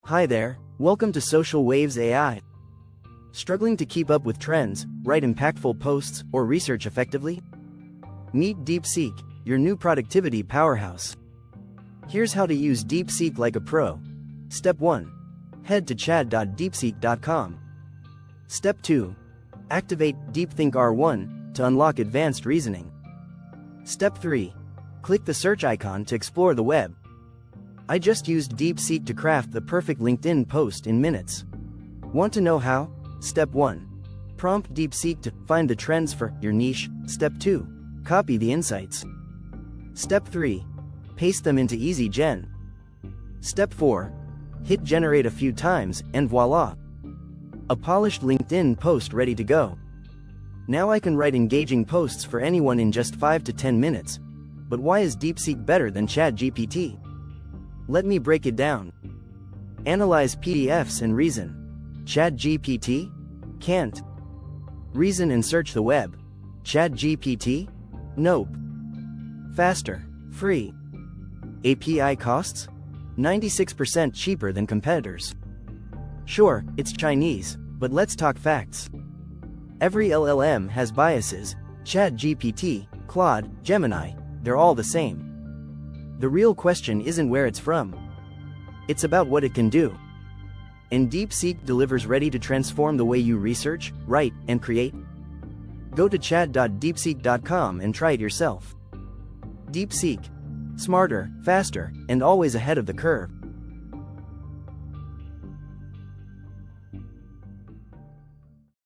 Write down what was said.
Hi there, welcome to Social Waves AI. Struggling to keep up with trends, write impactful posts, or research effectively? Meet DeepSeek, your new productivity powerhouse. Here's how to use DeepSeek like a pro. Step 1. Head to chat.deepseek.com. Step 2. Activate DeepThink R1 to unlock advanced reasoning. Step 3. Click the search icon to explore the web. I just used DeepSeek to craft the perfect LinkedIn post in minutes. Want to know how? Step 1. Prompt DeepSeek to find the trends for your niche. Step 2. Copy the insights. Step 3. Paste them into EasyGen. Step 4. Hit generate a few times, and voila! A polished LinkedIn post ready to go. Now I can write engaging posts for anyone in just 5 to 10 minutes. But why is DeepSeek better than ChatGPT? Let me break it down. Analyze PDFs and reason. ChatGPT? Can't. Reason and search the web. ChatGPT? Nope. Faster. Free. API costs? 96% cheaper than competitors. Sure, it's Chinese, but let's talk facts. Every LLM has biases. ChatGPT, Claude, Gemini, they're all the same. The real question isn't where it's from. It's about what it can do. And DeepSeek delivers ready to transform the way you research, write, and create. Go to chat.deepseek.com and try it yourself. DeepSeek. Smarter, faster, and always ahead of the curve.